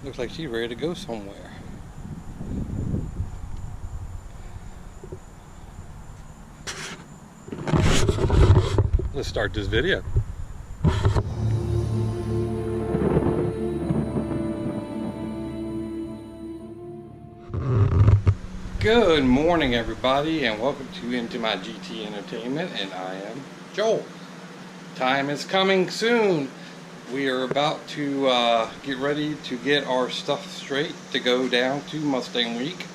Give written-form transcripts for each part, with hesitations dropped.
Looks like she's ready to go somewhere. Let's start this video. Good morning, everybody, and welcome to Into My GT Entertainment, and I am Joel. Time is coming soon. We are about to get ready to get our stuff straight to go down to Mustang Week.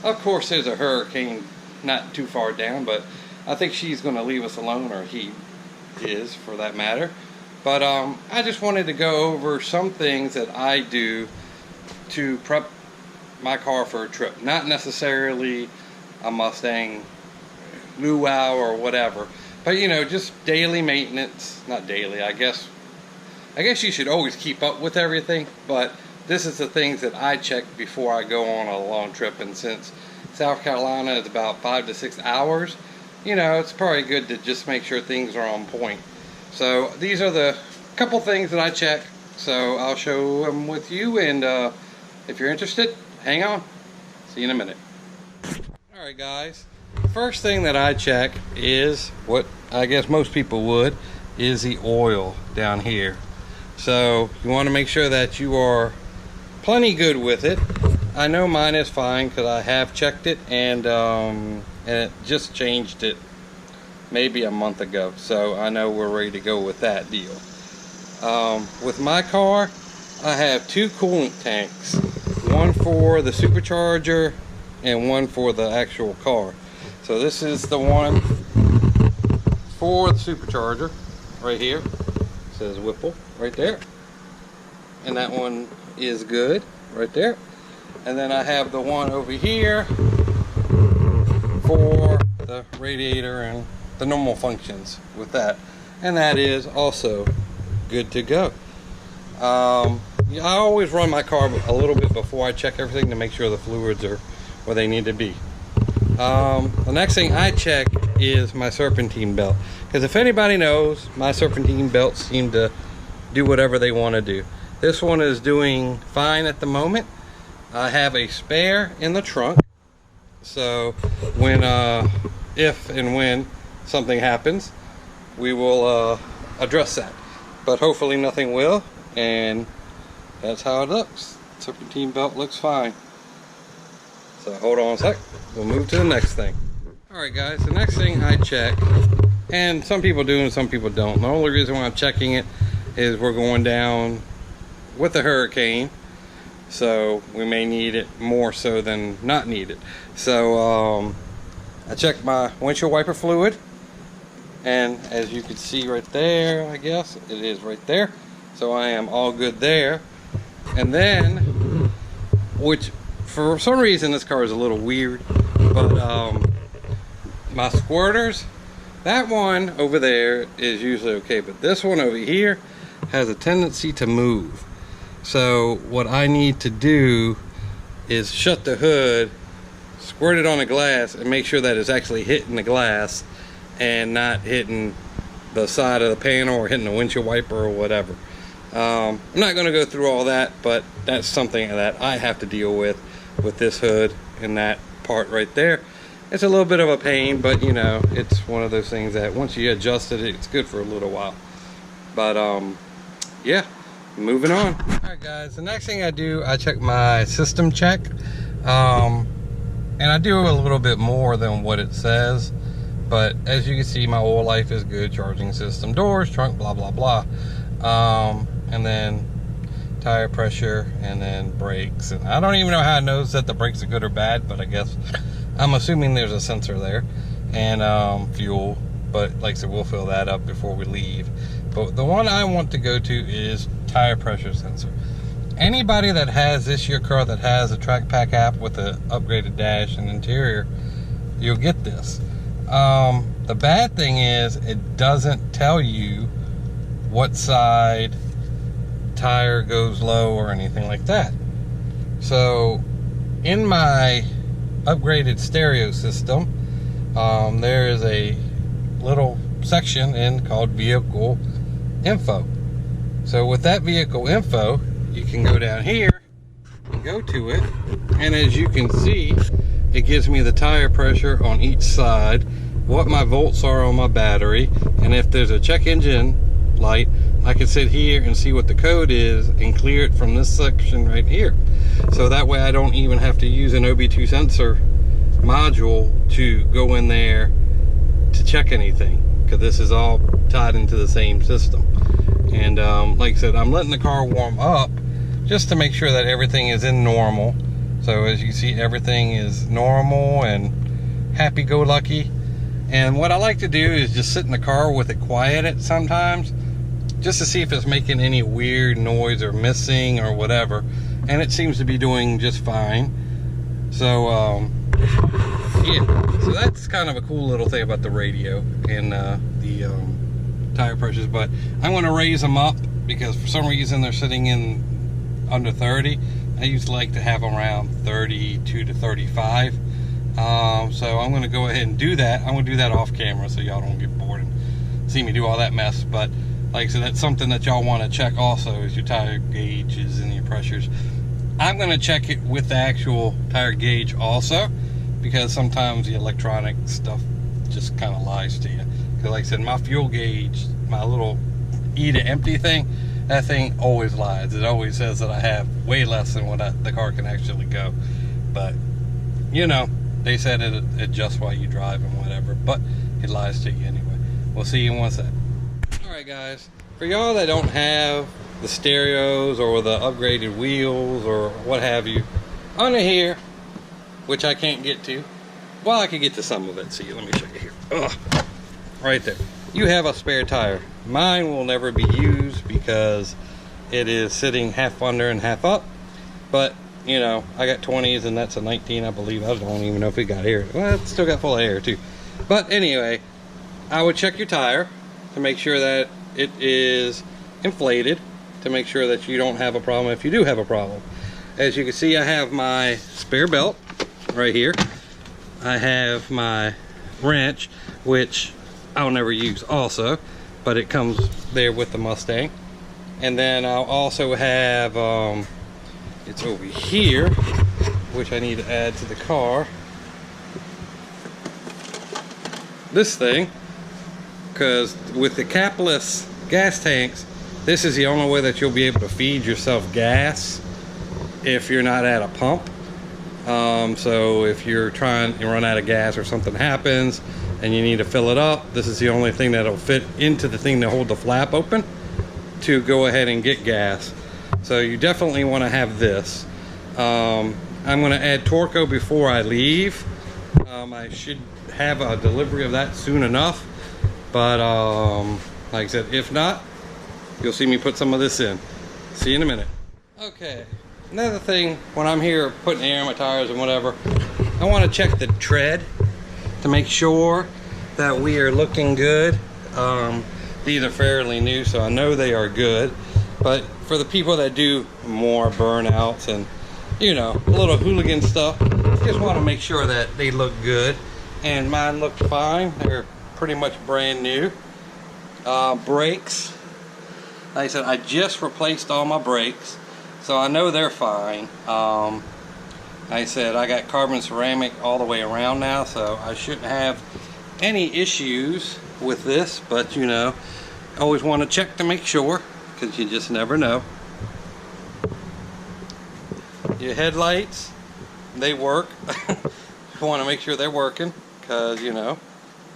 Of course, there's a hurricane not too far down, but I think she's going to leave us alone, or he is for that matter. But I just wanted to go over some things that I do to prep my car for a trip. Not necessarily a Mustang luau or whatever, but you know, just daily maintenance. Not daily, I guess you should always keep up with everything, but this is the things that I check before I go on a long trip. And since South Carolina is about 5 to 6 hours, you know, it's probably good to just make sure things are on point. So these are the couple things that I check, so I'll show them with you, and if you're interested, hang on. See you in a minute. Alright guys, first thing that I check is what I guess most people would, is the oil down here. So you want to make sure that you are plenty good with it. I know mine is fine because I have checked it, and it just changed it maybe a month ago, so I know we're ready to go with that deal. With my car, I have two coolant tanks. One for the supercharger and one for the actual car. So this is the one for the supercharger right here. It says Whipple right there. And that one is good right there. And then I have the one over here for the radiator and the normal functions with that. And that is also good to go. I always run my car a little bit before I check everything to make sure the fluids are where they need to be. The next thing I check is my serpentine belt, because if anybody knows, my serpentine belts seem to do whatever they want to do. This one is doing fine at the moment. I have a spare in the trunk, so when if and when something happens, we will address that, but hopefully nothing will, and that's how it looks. Serpentine belt looks fine. So hold on a sec, we'll move to the next thing. Alright guys, the next thing I check, and some people do and some people don't. The only reason why I'm checking it is we're going down with the hurricane, so we may need it more so than not need it. So I check my windshield wiper fluid, and as you can see right there, I guess it is right there, so I am all good there. And then, which for some reason this car is a little weird, but my squirters, that one over there is usually okay, but this one over here has a tendency to move. So what I need to do is shut the hood, squirt it on the glass, and make sure that it's actually hitting the glass and not hitting the side of the panel or hitting the windshield wiper or whatever. I'm not going to go through all that, but that's something that I have to deal with this hood and that part right there. It's a little bit of a pain, but you know, it's one of those things that once you adjust it, it's good for a little while. But yeah, moving on. Alright guys, the next thing I do, I check my system check, and I do a little bit more than what it says, but as you can see, my oil life is good, charging system, doors, trunk, blah blah blah, and then tire pressure, and then brakes. And I don't even know how it knows that the brakes are good or bad, but I guess I'm assuming there's a sensor there. And fuel, but like I said, we'll fill that up before we leave. But the one I want to go to is tire pressure sensor. Anybody that has this year car that has a Track Pack app with the upgraded dash and interior, you'll get this. The bad thing is it doesn't tell you what side tire goes low or anything like that. So in my upgraded stereo system, there is a little section in called vehicle info. So with that vehicle info, you can go down here go to it, and as you can see, it gives me the tire pressure on each side, what my volts are on my battery, and if there's a check engine light, I can sit here and see what the code is and clear it from this section right here. So that way I don't even have to use an OB2 sensor module to go in there to check anything, because this is all tied into the same system. And like I said, I'm letting the car warm up just to make sure that everything is in normal. So as you see, everything is normal and happy-go-lucky. And what I like to do is just sit in the car with it quiet sometimes, just to see if it's making any weird noise or missing or whatever. And it seems to be doing just fine. So yeah, so that's kind of a cool little thing about the radio and the tire pressures. But I'm going to raise them up because for some reason they're sitting in under 30. I used to like to have them around 32 to 35. So I'm going to go ahead and do that. I'm going to do that off camera so y'all don't get bored and see me do all that mess. But like I said, that's something that y'all want to check also, is your tire gauges and your pressures. I'm going to check it with the actual tire gauge also, because sometimes the electronic stuff just kind of lies to you. Because like I said, my fuel gauge, my little E to empty thing, that thing always lies. It always says that I have way less than what the car can actually go. But you know, they said it adjusts while you drive and whatever, but it lies to you anyway. We'll see you in one sec. Alright guys, for y'all that don't have the stereos or the upgraded wheels or what have you, under here, which I can't get to, well, I can get to some of it. See, let me show you here. Ugh. Right there, you have a spare tire. Mine will never be used because it is sitting half under and half up, but you know, I got 20s and that's a 19, I believe. I don't even know if it got air. Well, it's still got full of air too. But anyway, I would check your tire to make sure that it is inflated, to make sure that you don't have a problem if you do have a problem. As you can see, I have my spare belt right here. I have my wrench, which I'll never use also, but it comes there with the Mustang. And then I'll also have it's over here, which I need to add to the car, this thing, because with the capless gas tanks, this is the only way that you'll be able to feed yourself gas if you're not at a pump. So if you're trying to run out of gas or something happens and you need to fill it up, this is the only thing that'll fit into the thing to hold the flap open to go ahead and get gas. So you definitely want to have this. I'm going to add Torco before I leave. I should have a delivery of that soon enough, but like I said, if not, you'll see me put some of this in. See you in a minute. Okay, another thing, when I'm here putting air in my tires and whatever, I want to check the tread to make sure that we are looking good. These are fairly new, so I know they are good, but for the people that do more burnouts and, you know, a little hooligan stuff, just want to make sure that they look good. And mine look fine. They're pretty much brand new. Brakes, like I said, I just replaced all my brakes, so I know they're fine. Like I said, I got carbon ceramic all the way around now, so I shouldn't have any issues with this, but you know, always want to check to make sure, because you just never know. Your headlights, they work. You want to make sure they're working, because you know,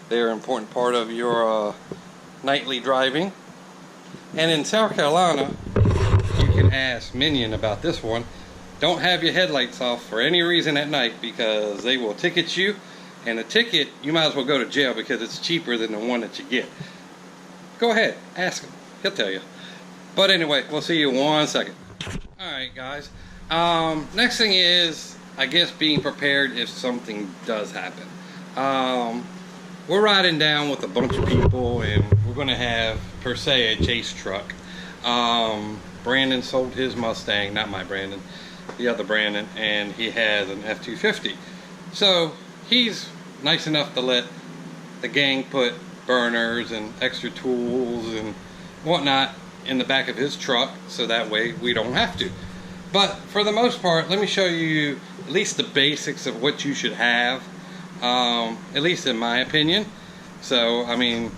they're an important part of your nightly driving. And in South Carolina, you can ask Minion about this one. Don't have your headlights off for any reason at night, because they will ticket you, and a ticket, you might as well go to jail because it's cheaper than the one that you get. Go ahead, ask him, he'll tell you. But anyway, we'll see you in 1 second. Alright guys, next thing is, I guess, being prepared if something does happen. We're riding down with a bunch of people, and we're going to have, per se, a chase truck. Brandon sold his Mustang, not my Brandon, the other Brandon, and he has an F-250. So he's nice enough to let the gang put burners and extra tools and whatnot in the back of his truck, so that way we don't have to. But for the most part, let me show you at least the basics of what you should have, at least in my opinion. So, I mean,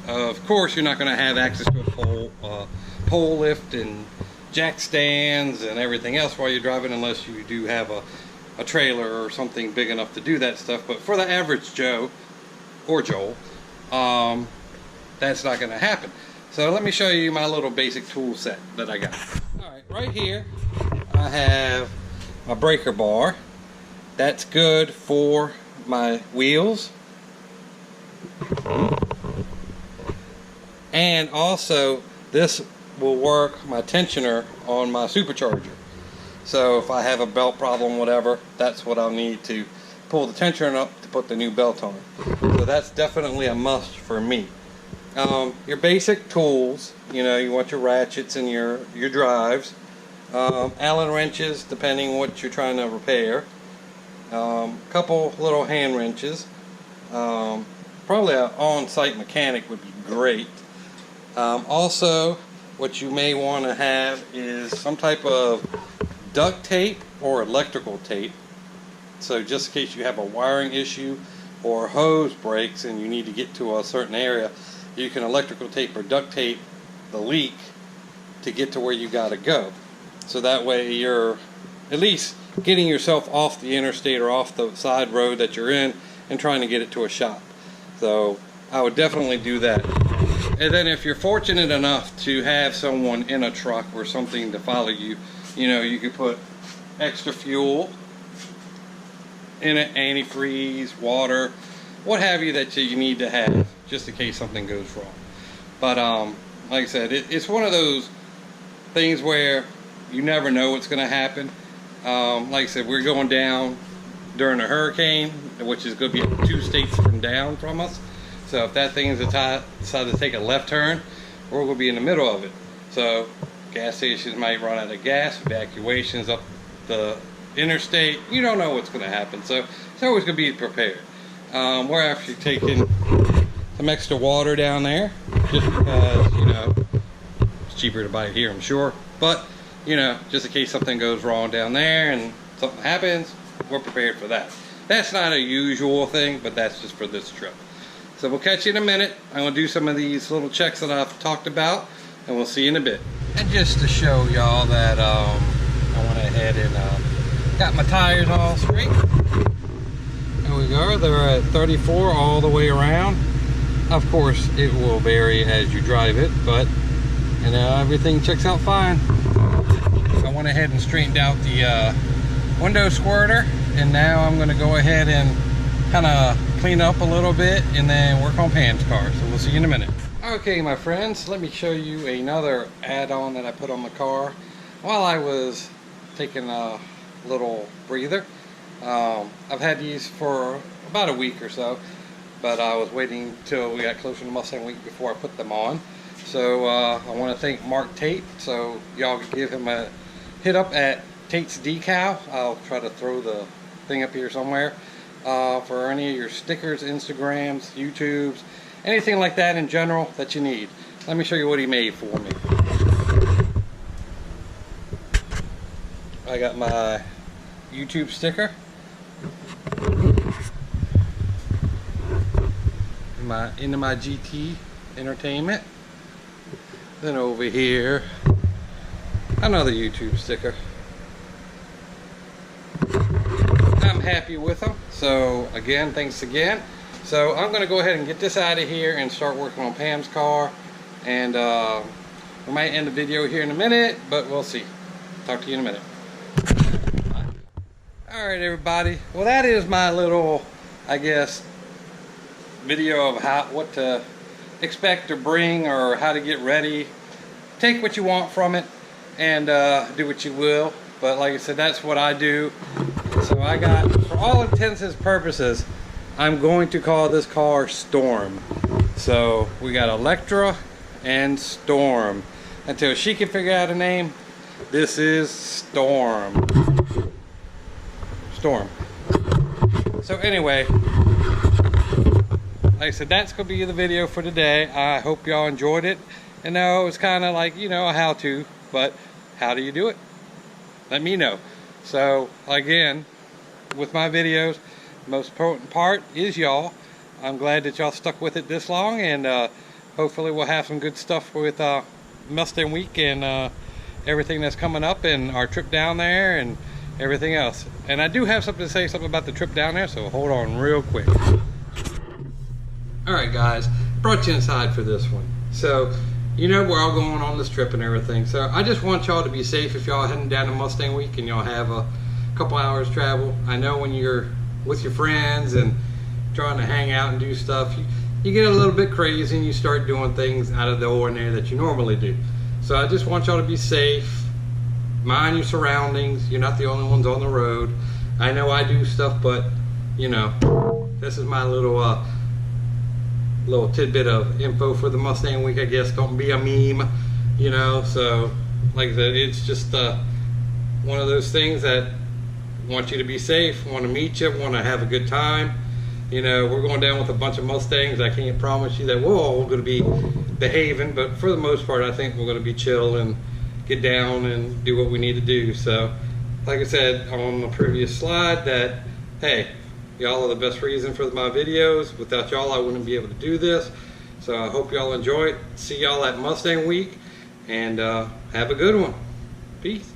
of course, you're not going to have access to a pole lift and jack stands and everything else while you're driving, unless you do have a trailer or something big enough to do that stuff. But for the average Joe or Joel, that's not going to happen. So let me show you my little basic tool set that I got. Alright, right here I have my breaker bar. That's good for my wheels. And also this will work my tensioner on my supercharger. So if I have a belt problem, whatever, that's what I'll need to pull the tensioner up to put the new belt on. So that's definitely a must for me. Your basic tools, you know, you want your ratchets and your drives, Allen wrenches depending what you're trying to repair, couple little hand wrenches, probably an on-site mechanic would be great. Also, what you may want to have is some type of duct tape or electrical tape. So just in case you have a wiring issue or hose breaks and you need to get to a certain area, you can electrical tape or duct tape the leak to get to where you got to go. So that way you're at least getting yourself off the interstate or off the side road that you're in and trying to get it to a shop. So I would definitely do that. And then if you're fortunate enough to have someone in a truck or something to follow you, you know, you could put extra fuel in it, antifreeze, water, what have you that you need to have just in case something goes wrong. But like I said, it's one of those things where you never know what's going to happen. Like I said, we're going down during a hurricane, which is going to be 2 states from down from us. So if that thing is decide to take a left turn, we're going to be in the middle of it. So gas stations might run out of gas, evacuations up the interstate. You don't know what's going to happen, so it's always going to be prepared. We're actually taking some extra water down there just because, you know, it's cheaper to buy it here, I'm sure. But, you know, just in case something goes wrong down there and something happens, we're prepared for that. That's not a usual thing, but that's just for this trip. So we'll catch you in a minute. I'm going to do some of these little checks that I've talked about, and we'll see you in a bit. And just to show y'all that I went ahead and got my tires all straight. There we go. They're at 34 all the way around. Of course, it will vary as you drive it, but you know, everything checks out fine. I went ahead and straightened out the window squirter, and now I'm going to go ahead and kind of clean up a little bit and then work on Pam's car. So we'll see you in a minute. Okay, my friends, let me show you another add-on that I put on the car while I was taking a little breather. I've had these for about a week or so, but I was waiting till we got closer to Mustang Week before I put them on. So I want to thank Mark Tate, so y'all can give him a hit up at Tate's Decal. I'll try to throw the thing up here somewhere. For any of your stickers, Instagrams, YouTubes, anything like that in general that you need. Let me show you what he made for me. I got my YouTube sticker, into my GT Entertainment. Then over here, another YouTube sticker. I'm happy with them. So again, thanks again. So I'm going to go ahead and get this out of here and start working on Pam's car. And we might end the video here in a minute, but we'll see. Talk to you in a minute. Bye. Alright everybody. Well, that is my little, I guess, video of what to expect or bring or how to get ready. Take what you want from it and do what you will. But like I said, that's what I do. So I got, for all intents and purposes, I'm going to call this car Storm. So we got Electra and Storm. Until she can figure out a name, this is Storm. Storm. So anyway, like I said, that's going to be the video for today. I hope y'all enjoyed it. And now it was kind of like, you know, a how-to, but how do you do it? let me know. So again, with my videos, the most important part is y'all. I'm glad that y'all stuck with it this long, and hopefully we'll have some good stuff with Mustang Week and everything that's coming up, and our trip down there and everything else. And I do have something to say about the trip down there, so hold on real quick. Alright guys, brought you inside for this one. So, you know we're all going on this trip and everything, so I just want y'all to be safe if y'all heading down to Mustang Week and y'all have a couple hours travel. I know when you're with your friends and trying to hang out and do stuff, you get a little bit crazy and you start doing things out of the ordinary that you normally do. So I just want y'all to be safe, mind your surroundings. You're not the only ones on the road. I know I do stuff, but you know, this is my little tidbit of info for the Mustang Week, I guess. Don't be a meme, you know. So like I said, it's just one of those things that want you to be safe, want to meet you, want to have a good time. You know, we're going down with a bunch of Mustangs. I can't promise you that we're all going to be behaving, but for the most part I think we're going to be chill and get down and do what we need to do. So like I said on the previous slide, that hey, y'all are the best reason for my videos. Without y'all I wouldn't be able to do this. So I hope y'all enjoy it. See y'all at Mustang Week, and have a good one. Peace.